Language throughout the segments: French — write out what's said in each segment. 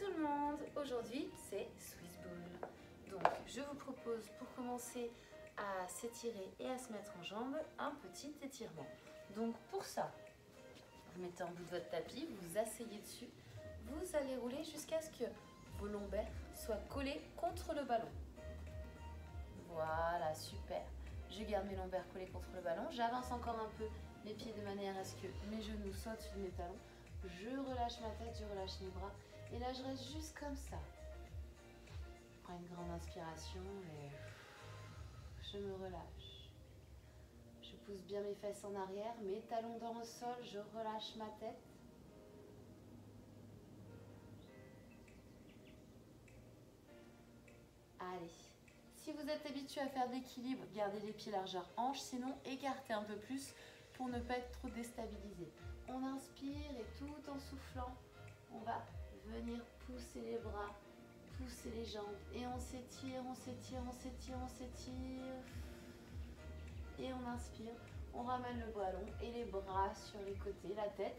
tout le monde, aujourd'hui c'est Swiss Ball. Donc je vous propose pour commencer à s'étirer et à se mettre en jambes un petit étirement. Donc pour ça, vous mettez en bout de votre tapis, vous vous asseyez dessus, vous allez rouler jusqu'à ce que vos lombaires soient collés contre le ballon. Voilà, super. Je garde mes lombaires collés contre le ballon, j'avance encore un peu les pieds de manière à ce que mes genoux sautent sur mes talons. Je relâche ma tête, je relâche mes bras. Et là, je reste juste comme ça. Je prends une grande inspiration et je me relâche. Je pousse bien mes fesses en arrière, mes talons dans le sol, je relâche ma tête. Allez. Si vous êtes habitué à faire de l'équilibre, gardez les pieds largeur hanche, sinon écartez un peu plus pour ne pas être trop déstabilisé. On inspire et tout en soufflant, on va venir pousser les bras, pousser les jambes et on s'étire, on s'étire, on s'étire, on s'étire. Et on inspire, on ramène le ballon et les bras sur les côtés, la tête.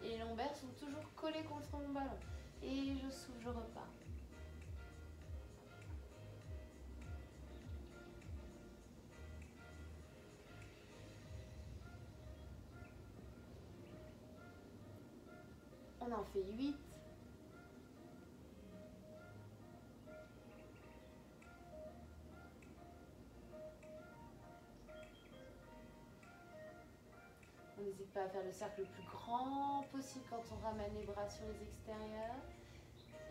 Et les lombaires sont toujours collés contre mon ballon. Et je souffle, je repars. On en fait 8. On n'hésite pas à faire le cercle le plus grand possible quand on ramène les bras sur les extérieurs.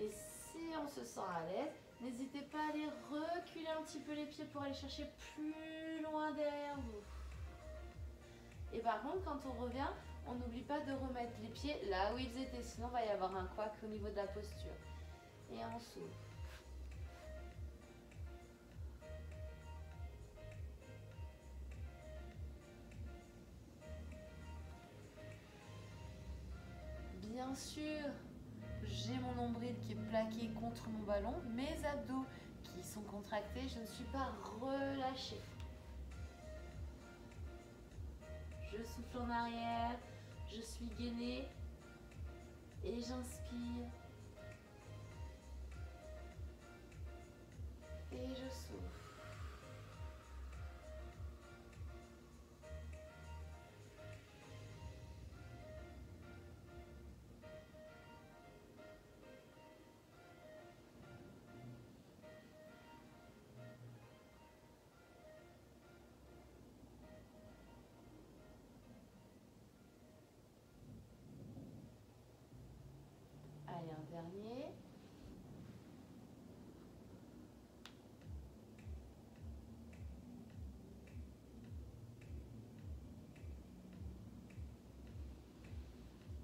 Et si on se sent à l'aise, n'hésitez pas à aller reculer un petit peu les pieds pour aller chercher plus loin derrière vous. Et par contre, quand on revient, on n'oublie pas de remettre les pieds là où ils étaient, sinon il va y avoir un couac au niveau de la posture. Et on s'ouvre. Bien sûr, j'ai mon nombril qui est plaqué contre mon ballon, mes abdos qui sont contractés, je ne suis pas relâchée. Je souffle en arrière, je suis gainée et j'inspire. Et je souffle. Allez, un dernier.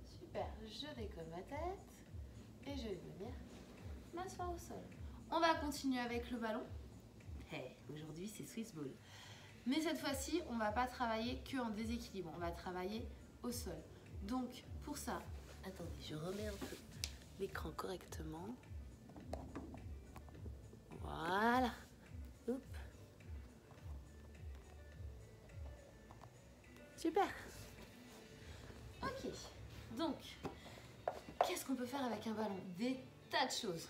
Super, je décolle ma tête et je vais venir m'asseoir au sol. On va continuer avec le ballon. Hey, aujourd'hui c'est Swiss Ball. Mais cette fois-ci, on ne va pas travailler que en déséquilibre, on va travailler au sol. Donc pour ça, attendez, je remets un peu l'écran correctement. Voilà. Oups. Super. Ok. Donc, qu'est-ce qu'on peut faire avec un ballon? Des tas de choses.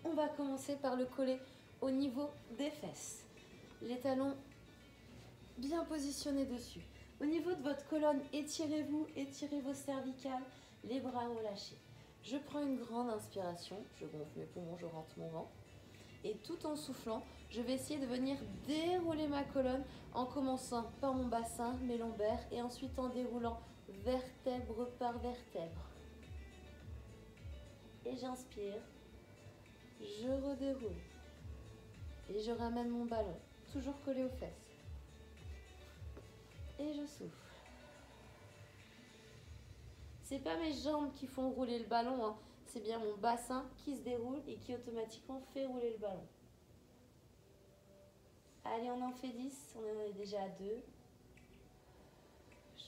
On va commencer par le coller au niveau des fesses. Les talons bien positionnés dessus. Au niveau de votre colonne, étirez-vous, étirez vos cervicales, les bras relâchés. Je prends une grande inspiration, je gonfle mes poumons, je rentre mon ventre. Et tout en soufflant, je vais essayer de venir dérouler ma colonne en commençant par mon bassin, mes lombaires et ensuite en déroulant vertèbre par vertèbre. Et j'inspire, je redéroule et je ramène mon ballon, toujours collé aux fesses. Et je souffle. C'est pas mes jambes qui font rouler le ballon, hein. C'est bien mon bassin qui se déroule et qui automatiquement fait rouler le ballon. Allez, on en fait 10, on en est déjà à 2.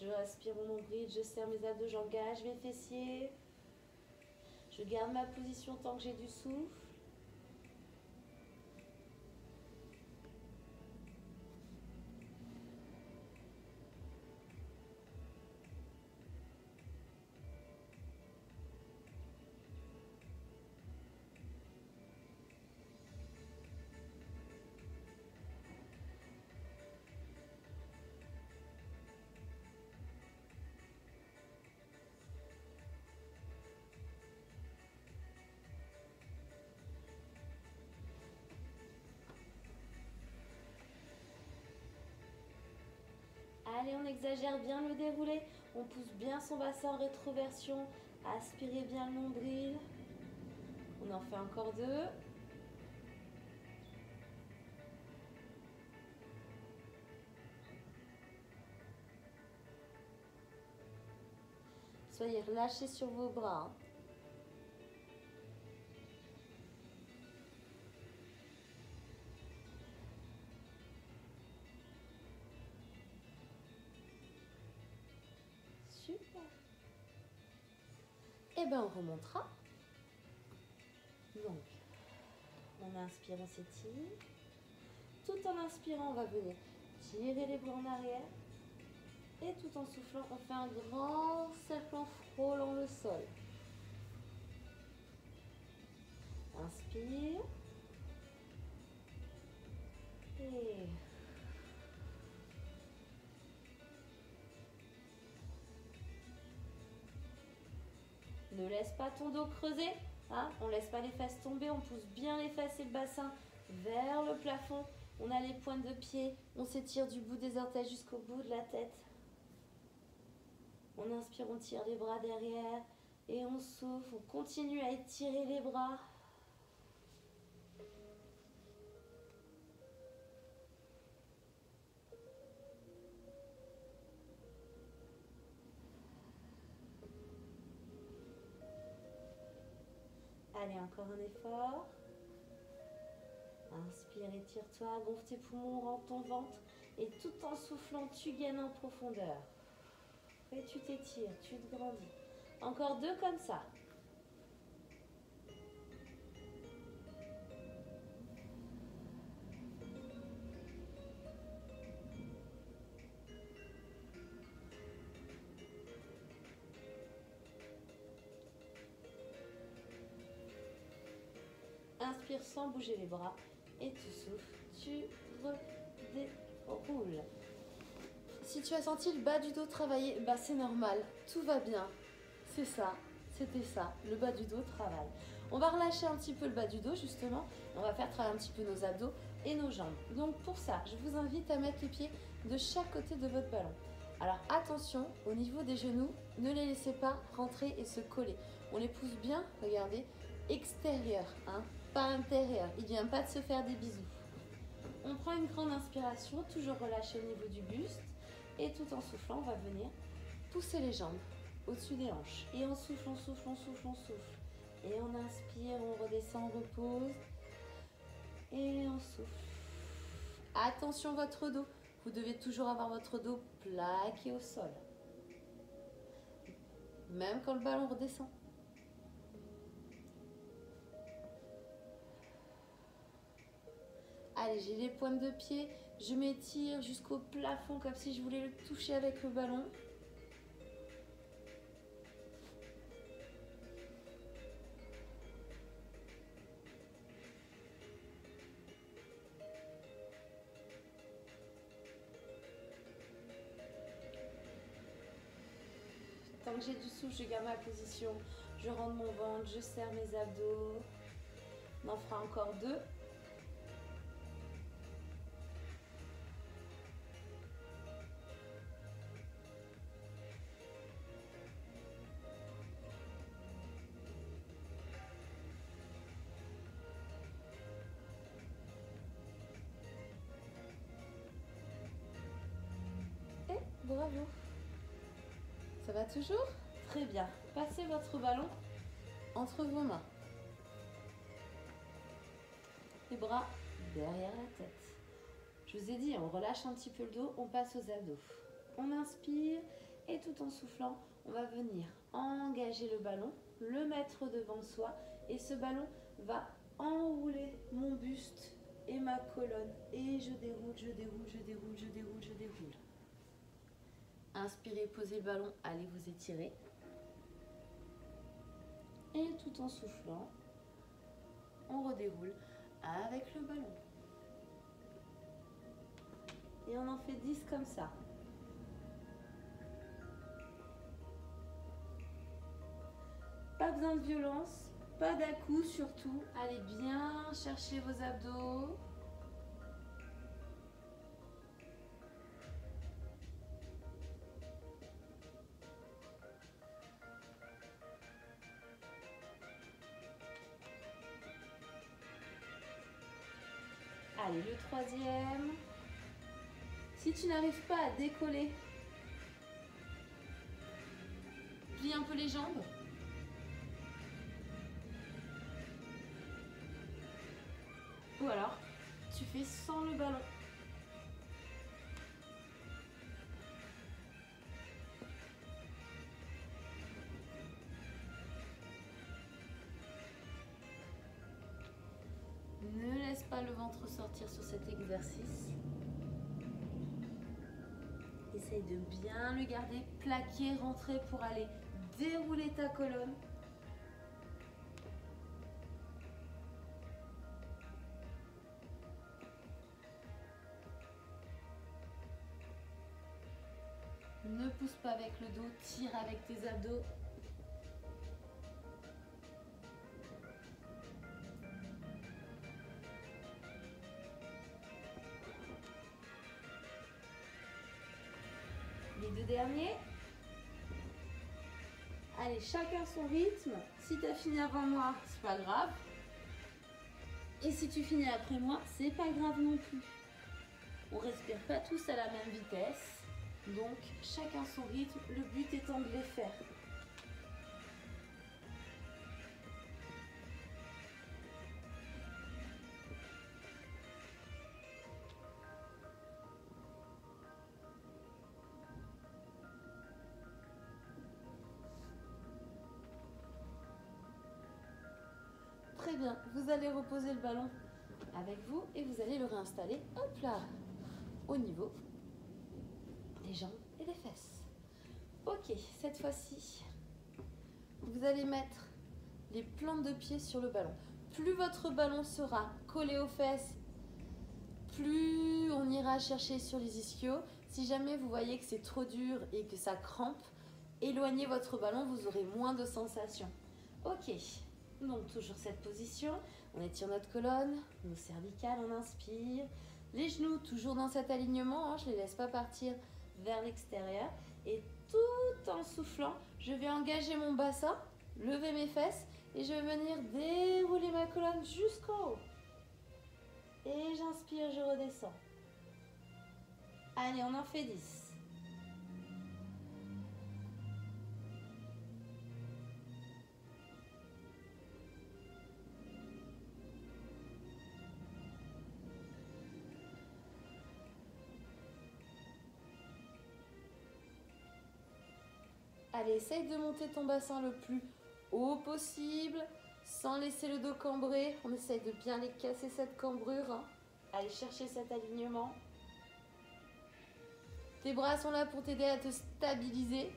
Je respire mon nombril, je serre mes abdos, j'engage mes fessiers. Je garde ma position tant que j'ai du souffle. Allez, on exagère bien le déroulé. On pousse bien son bassin en rétroversion. Aspirez bien le nombril. On en fait encore 2. Soyez relâchés sur vos bras. Super. Et bien, on remontera. Donc, on inspire, on s'étire. Tout en inspirant, on va venir tirer les bras en arrière. Et tout en soufflant, on fait un grand cercle en frôlant le sol. Inspire. Et... ne laisse pas ton dos creuser. Hein, on ne laisse pas les fesses tomber. On pousse bien les fesses et le bassin vers le plafond. On a les pointes de pied. On s'étire du bout des orteils jusqu'au bout de la tête. On inspire, on tire les bras derrière. Et on souffle. On continue à étirer les bras. Allez, encore un effort. Inspire, étire-toi, gonfle tes poumons, rentre ton ventre. Et tout en soufflant, tu gagnes en profondeur. Et tu t'étires, tu te grandis. Encore 2 comme ça. Inspire sans bouger les bras et tu souffles, tu redéroules. Si tu as senti le bas du dos travailler, bah c'est normal, tout va bien. C'est ça, c'était ça, le bas du dos travaille. On va relâcher un petit peu le bas du dos justement, on va faire travailler un petit peu nos abdos et nos jambes. Donc pour ça, je vous invite à mettre les pieds de chaque côté de votre ballon. Alors attention, au niveau des genoux, ne les laissez pas rentrer et se coller. On les pousse bien, regardez, extérieur, hein, pas intérieur. Il ne vient pas de se faire des bisous. On prend une grande inspiration, toujours relâché au niveau du buste. Et tout en soufflant, on va venir pousser les jambes au-dessus des hanches. Et on souffle, on souffle, on souffle, on souffle. Et on inspire, on redescend, on repose. Et on souffle. Attention votre dos. Vous devez toujours avoir votre dos plaqué au sol. Même quand le ballon redescend. Allez, j'ai les pointes de pied. Je m'étire jusqu'au plafond comme si je voulais le toucher avec le ballon. Tant que j'ai du souffle, je garde ma position. Je rentre mon ventre, je serre mes abdos. On en fera encore 2. Et bravo. Ça va toujours? Très bien. Passez votre ballon entre vos mains. Les bras derrière la tête. Je vous ai dit, on relâche un petit peu le dos, on passe aux abdos. On inspire et tout en soufflant, on va venir engager le ballon, le mettre devant soi et ce ballon va enrouler mon buste et ma colonne. Et je déroule, je déroule, je déroule, je déroule, je déroule. Inspirez, posez le ballon, allez vous étirer. Et tout en soufflant, on redéroule avec le ballon. Et on en fait 10 comme ça. Pas besoin de violence, pas d'à-coups surtout. Allez bien chercher vos abdos. Allez, le troisième. Si tu n'arrives pas à décoller, plie un peu les jambes. Ou alors, tu fais sans le ballon. Ne laisse pas le ventre sortir sur cet exercice. Essaye de bien le garder plaqué, rentré pour aller dérouler ta colonne. Ne pousse pas avec le dos, tire avec tes abdos. Les deux derniers. Allez, chacun son rythme. Si tu as fini avant moi, c'est pas grave. Et si tu finis après moi, c'est pas grave non plus. On respire pas tous à la même vitesse. Donc, chacun son rythme. Le but étant de les faire. Très bien, vous allez reposer le ballon avec vous et vous allez le réinstaller, hop là, au niveau des jambes et des fesses. Ok, cette fois-ci, vous allez mettre les plantes de pied sur le ballon. Plus votre ballon sera collé aux fesses, plus on ira chercher sur les ischios. Si jamais vous voyez que c'est trop dur et que ça crampe, éloignez votre ballon, vous aurez moins de sensations. Ok. Donc toujours cette position, on étire notre colonne, nos cervicales, on inspire. Les genoux toujours dans cet alignement, je ne les laisse pas partir vers l'extérieur. Et tout en soufflant, je vais engager mon bassin, lever mes fesses et je vais venir dérouler ma colonne jusqu'en haut. Et j'inspire, je redescends. Allez, on en fait 10. Allez, essaye de monter ton bassin le plus haut possible, sans laisser le dos cambré. On essaye de bien les casser cette cambrure. Hein. Allez chercher cet alignement. Tes bras sont là pour t'aider à te stabiliser.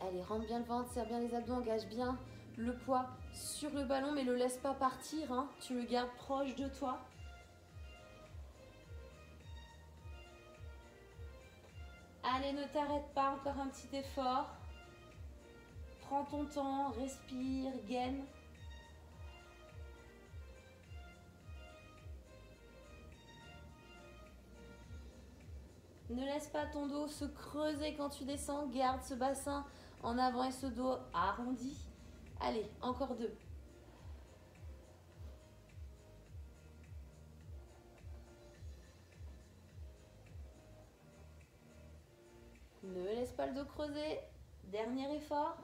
Allez, rentre bien le ventre, serre bien les abdos, engage bien le poids sur le ballon, mais ne le laisse pas partir. Hein. Tu le gardes proche de toi. Allez, ne t'arrête pas, encore un petit effort. Prends ton temps, respire, gaine. Ne laisse pas ton dos se creuser quand tu descends. Garde ce bassin en avant et ce dos arrondi. Allez, encore 2. Ne laisse pas le dos creuser. Dernier effort.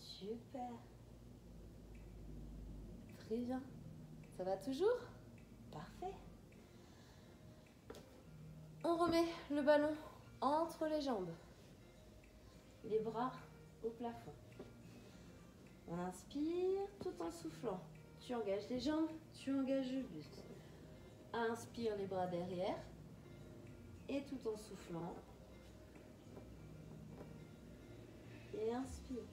Super. Très bien. Ça va toujours? Parfait. On remet le ballon entre les jambes. Les bras au plafond. On inspire tout en soufflant. Tu engages les jambes, tu engages le buste. Inspire les bras derrière. Et tout en soufflant. Et inspire.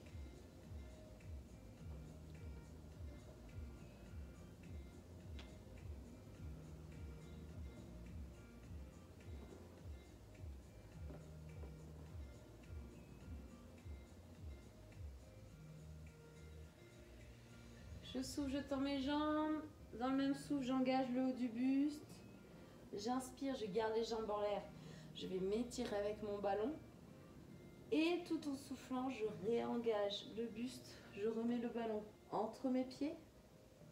Je souffle, je tends mes jambes. Dans le même souffle, j'engage le haut du buste. J'inspire, je garde les jambes en l'air. Je vais m'étirer avec mon ballon. Et tout en soufflant, je réengage le buste. Je remets le ballon entre mes pieds.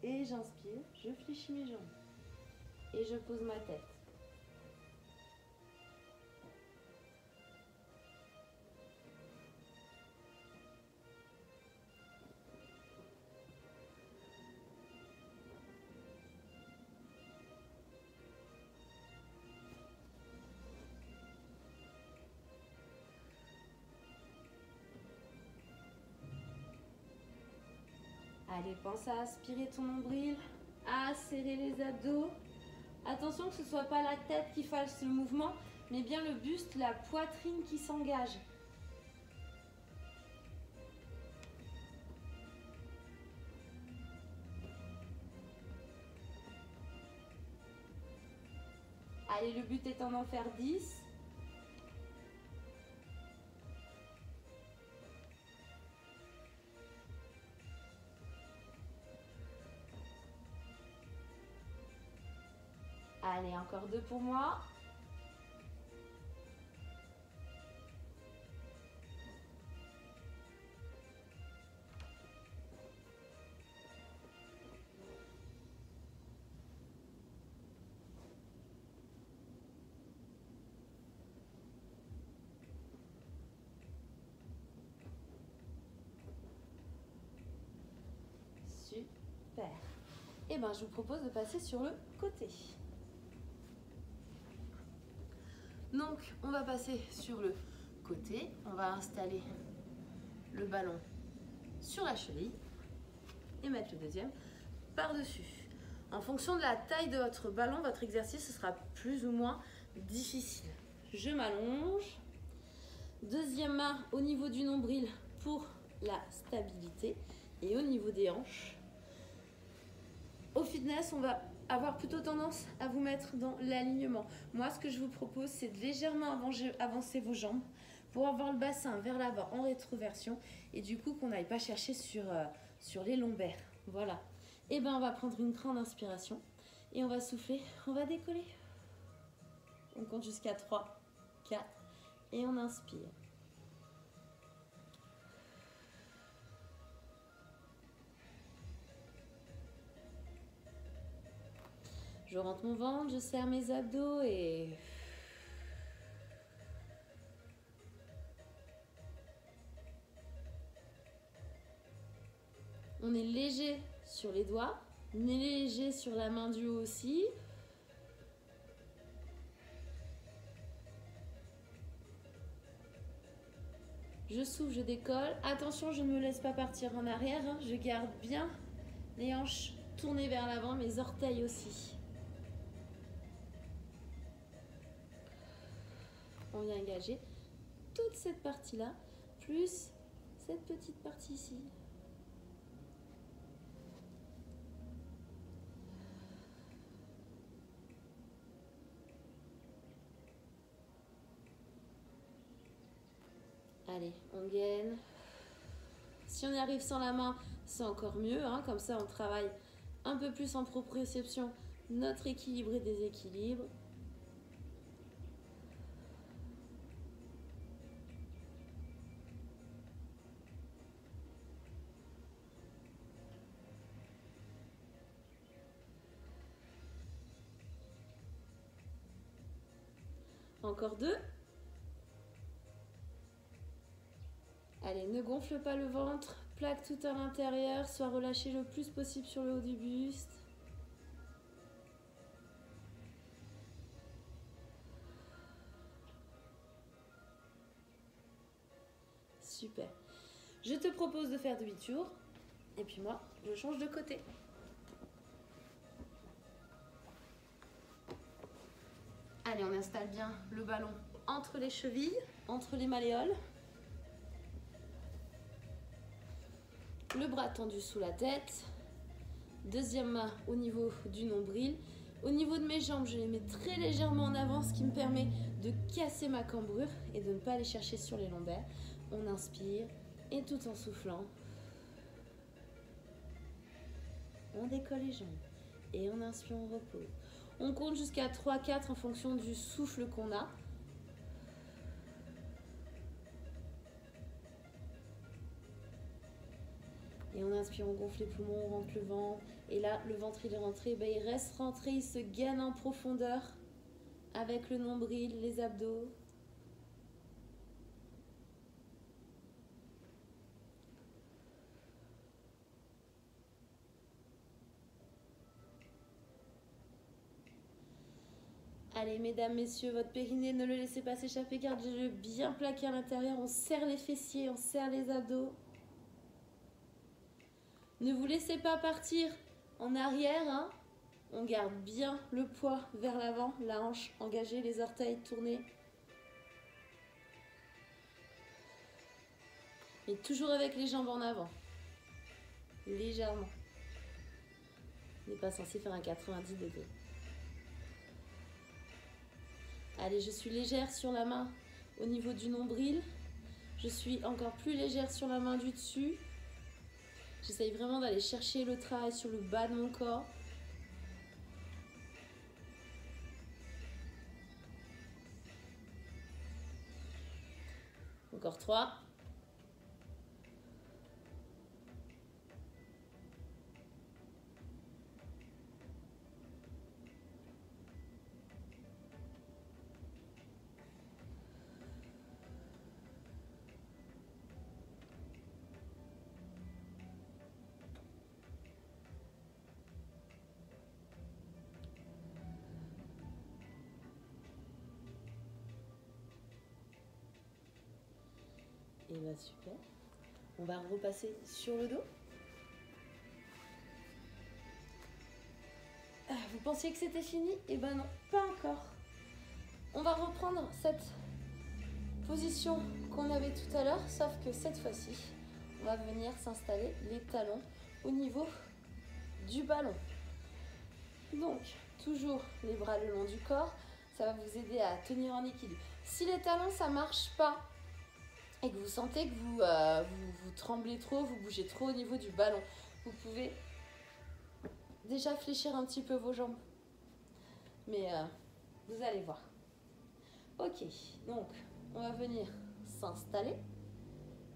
Et j'inspire, je fléchis mes jambes. Et je pose ma tête. Allez, pense à aspirer ton nombril, à serrer les abdos. Attention que ce ne soit pas la tête qui fasse le mouvement, mais bien le buste, la poitrine qui s'engage. Allez, le but étant d'en faire 10. Allez, encore 2 pour moi. Super. Et bien, je vous propose de passer sur le côté. Donc, on va passer sur le côté. On va installer le ballon sur la cheville et mettre le deuxième par-dessus. En fonction de la taille de votre ballon, votre exercice sera plus ou moins difficile. Je m'allonge. Deuxième main au niveau du nombril pour la stabilité et au niveau des hanches. Au fitness, on va avoir plutôt tendance à vous mettre dans l'alignement. Moi, ce que je vous propose, c'est de légèrement avancer vos jambes pour avoir le bassin vers l'avant en rétroversion et du coup qu'on n'aille pas chercher sur les lombaires. Voilà. Et bien, on va prendre une grande inspiration et on va souffler, on va décoller. On compte jusqu'à 3, 4 et on inspire. Je rentre mon ventre, je serre mes abdos et... On est léger sur les doigts, on est léger sur la main du haut aussi. Je souffle, je décolle. Attention, je ne me laisse pas partir en arrière. Je garde bien les hanches tournées vers l'avant, mes orteils aussi. On vient engager toute cette partie-là, plus cette petite partie ici. Allez, on gaine. Si on y arrive sans la main, c'est encore mieux. Hein, comme ça, on travaille un peu plus en proprioception notre équilibre et déséquilibre. Encore 2. Allez, ne gonfle pas le ventre, plaque tout à l'intérieur, sois relâché le plus possible sur le haut du buste. Super. Je te propose de faire demi-tour et puis moi, je change de côté. Allez, on installe bien le ballon entre les chevilles, entre les malléoles. Le bras tendu sous la tête. Deuxième main au niveau du nombril. Au niveau de mes jambes, je les mets très légèrement en avant, ce qui me permet de casser ma cambrure et de ne pas aller chercher sur les lombaires. On inspire et tout en soufflant, on décolle les jambes. Et on inspire, on repose. On compte jusqu'à 3-4 en fonction du souffle qu'on a. Et on inspire, on gonfle les poumons, on rentre le ventre. Et là, le ventre, il est rentré. Ben, il reste rentré, il se gaine en profondeur avec le nombril, les abdos. Allez, mesdames, messieurs, votre périnée, ne le laissez pas s'échapper, gardez-le bien plaqué à l'intérieur. On serre les fessiers, on serre les abdos. Ne vous laissez pas partir en arrière, hein. On garde bien le poids vers l'avant, la hanche engagée, les orteils tournés. Et toujours avec les jambes en avant. Légèrement. On n'est pas censé faire un 90 degrés. Allez, je suis légère sur la main au niveau du nombril. Je suis encore plus légère sur la main du dessus. J'essaye vraiment d'aller chercher le travail sur le bas de mon corps. Encore 3. Et bien super. On va repasser sur le dos. Vous pensiez que c'était fini? Eh ben non, pas encore. On va reprendre cette position qu'on avait tout à l'heure, sauf que cette fois-ci, on va venir s'installer les talons au niveau du ballon. Donc, toujours les bras le long du corps, ça va vous aider à tenir en équilibre. Si les talons, ça ne marche pas, et que vous sentez que vous tremblez trop, vous bougez trop au niveau du ballon, vous pouvez déjà fléchir un petit peu vos jambes. Mais vous allez voir. Ok, donc on va venir s'installer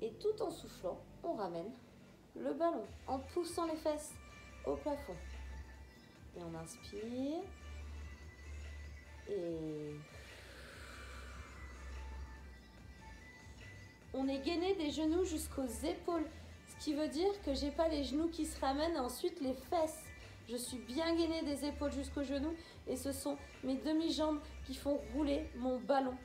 et tout en soufflant, on ramène le ballon en poussant les fesses au plafond. Et on inspire. Et on est gainé des genoux jusqu'aux épaules, ce qui veut dire que j'ai pas les genoux qui se ramènent, ensuite les fesses. Je suis bien gainée des épaules jusqu'aux genoux et ce sont mes demi-jambes qui font rouler mon ballon.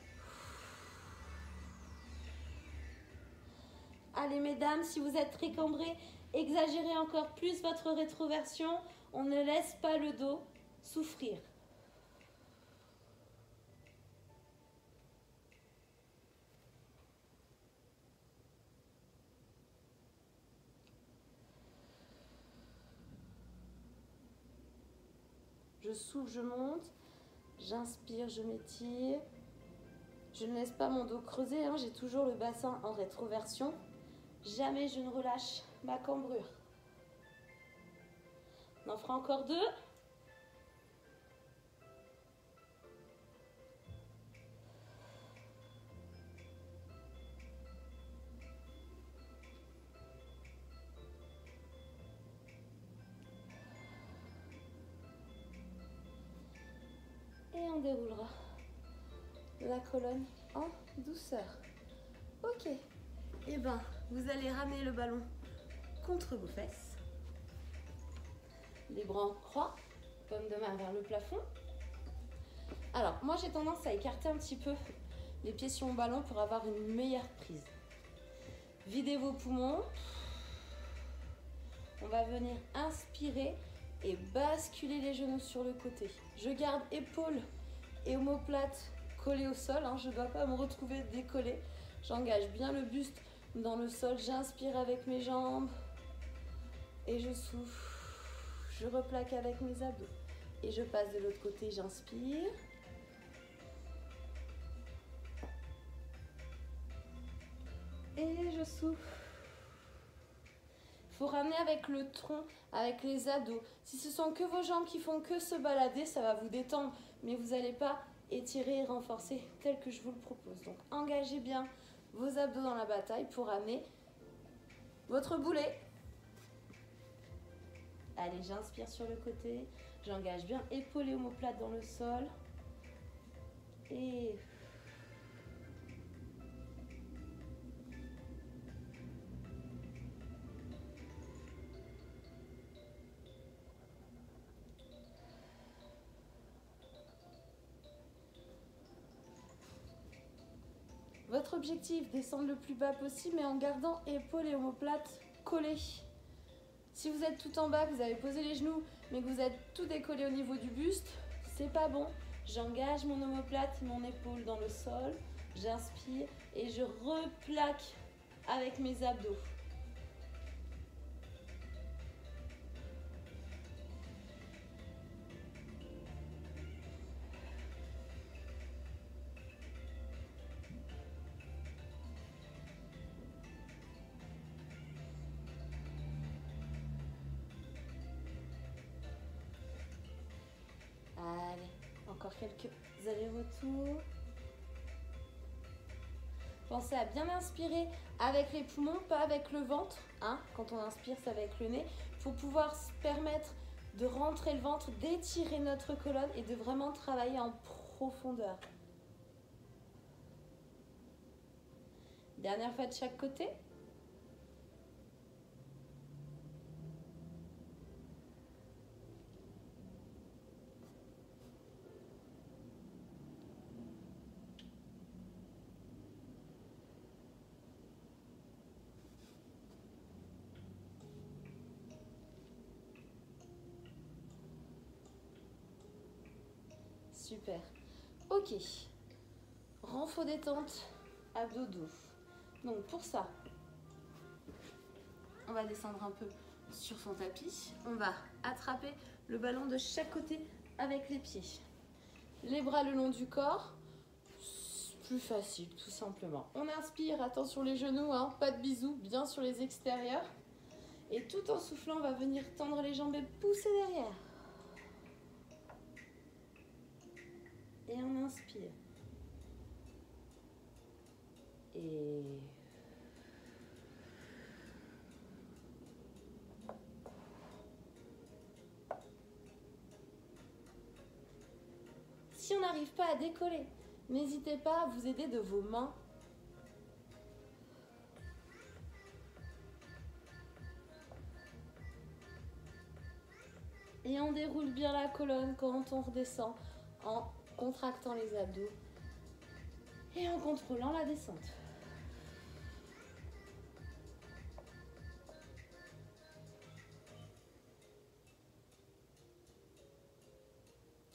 Allez mesdames, si vous êtes très cambrées, exagérez encore plus votre rétroversion. On ne laisse pas le dos souffrir. Je souffle, je monte, j'inspire, je m'étire. Je ne laisse pas mon dos creuser, hein, j'ai toujours le bassin en rétroversion. Jamais je ne relâche ma cambrure. On en fera encore 2. Et on déroulera la colonne en douceur. Ok. Et ben, vous allez ramener le ballon contre vos fesses. Les bras en croix, paume de main vers le plafond. Alors, moi j'ai tendance à écarter un petit peu les pieds sur mon ballon pour avoir une meilleure prise. Videz vos poumons. On va venir inspirer et basculer les genoux sur le côté. Je garde épaules et omoplates collées au sol. Je ne dois pas me retrouver décollée. J'engage bien le buste dans le sol. J'inspire avec mes jambes et je souffle. Je replaque avec mes abdos. Et je passe de l'autre côté, j'inspire. Et je souffle. Il faut ramener avec le tronc, avec les abdos. Si ce sont que vos jambes qui font que se balader, ça va vous détendre. Mais vous n'allez pas étirer et renforcer tel que je vous le propose. Donc engagez bien vos abdos dans la bataille pour ramener votre boulet. Allez, j'inspire sur le côté. J'engage bien épaules et omoplates dans le sol. Et... votre objectif, descendre le plus bas possible, mais en gardant épaules et omoplates collées. Si vous êtes tout en bas, que vous avez posé les genoux, mais que vous êtes tout décollé au niveau du buste, c'est pas bon. J'engage mon omoplate, mon épaule dans le sol, j'inspire et je replaque avec mes abdos. Allez, encore quelques allers-retours. Pensez à bien inspirer avec les poumons, pas avec le ventre. Hein. Quand on inspire, c'est avec le nez. Pour pouvoir se permettre de rentrer le ventre, d'étirer notre colonne et de vraiment travailler en profondeur. Dernière fois de chaque côté. Super. Ok. Renfort détente, abdos doux. Donc pour ça, on va descendre un peu sur son tapis. On va attraper le ballon de chaque côté avec les pieds. Les bras le long du corps. Plus facile, tout simplement. On inspire, attention les genoux, hein, pas de bisous, bien sur les extérieurs. Et tout en soufflant, on va venir tendre les jambes et pousser derrière. Et on inspire. Et... si on n'arrive pas à décoller, n'hésitez pas à vous aider de vos mains. Et on déroule bien la colonne quand on redescend en contractant les abdos et en contrôlant la descente.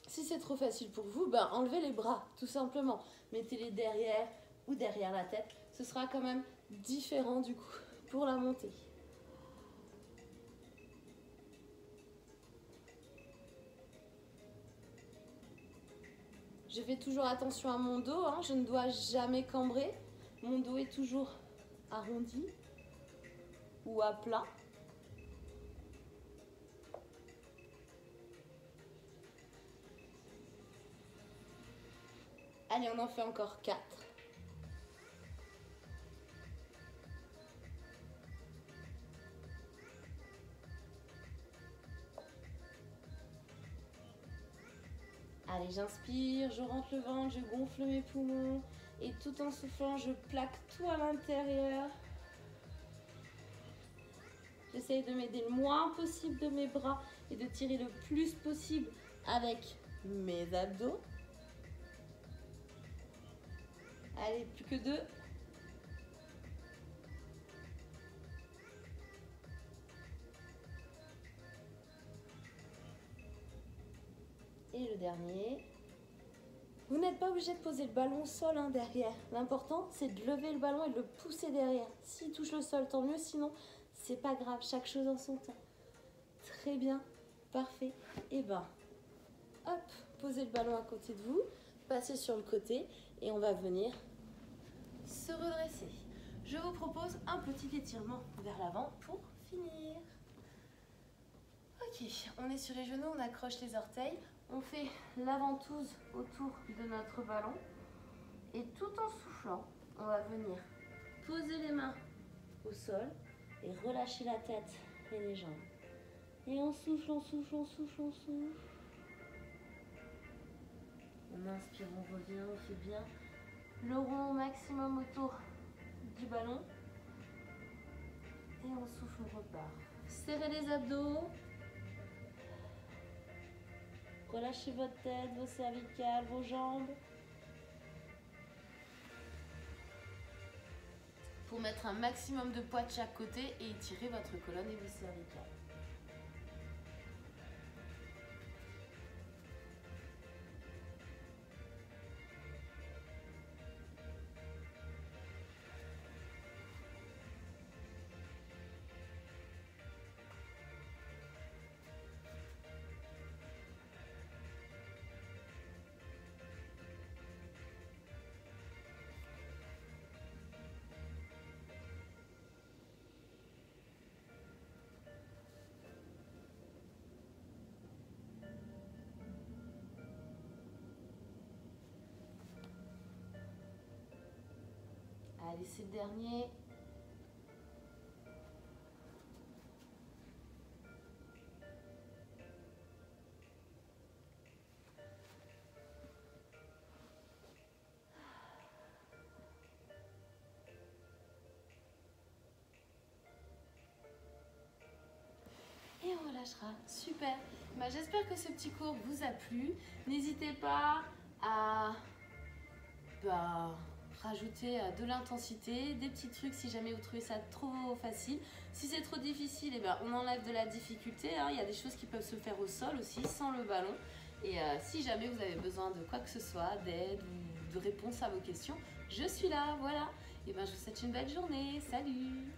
Si c'est trop facile pour vous, ben enlevez les bras, tout simplement. Mettez-les derrière ou derrière la tête. Ce sera quand même différent du coup pour la montée. Je fais toujours attention à mon dos, hein. Je ne dois jamais cambrer. Mon dos est toujours arrondi ou à plat. Allez, on en fait encore 4. Allez, j'inspire, je rentre le ventre, je gonfle mes poumons. Et tout en soufflant, je plaque tout à l'intérieur. J'essaye de m'aider le moins possible de mes bras et de tirer le plus possible avec mes abdos. Allez, plus que 2. Et le dernier. Vous n'êtes pas obligé de poser le ballon au sol hein, derrière. L'important, c'est de lever le ballon et de le pousser derrière. S'il touche le sol, tant mieux. Sinon, c'est pas grave. Chaque chose en son temps. Très bien. Parfait. Et ben, hop, posez le ballon à côté de vous. Passez sur le côté et on va venir se redresser. Je vous propose un petit étirement vers l'avant pour finir. Ok, on est sur les genoux, on accroche les orteils. On fait la ventouse autour de notre ballon. Et tout en soufflant, on va venir poser les mains au sol et relâcher la tête et les jambes. Et on souffle, on souffle, on souffle, on souffle. On inspire, on revient, on fait bien le rond au maximum autour du ballon. Et on souffle, on repart. Serrez les abdos. Relâchez votre tête, vos cervicales, vos jambes. Pour mettre un maximum de poids de chaque côté et étirer votre colonne et vos cervicales. Allez, c'est le dernier. Et on relâchera. Super. J'espère que ce petit cours vous a plu. N'hésitez pas à rajouter de l'intensité, des petits trucs si jamais vous trouvez ça trop facile. Si c'est trop difficile, on enlève de la difficulté. Il y a des choses qui peuvent se faire au sol aussi, sans le ballon. Et si jamais vous avez besoin de quoi que ce soit, d'aide ou de réponse à vos questions, je suis là, voilà. Et je vous souhaite une belle journée. Salut!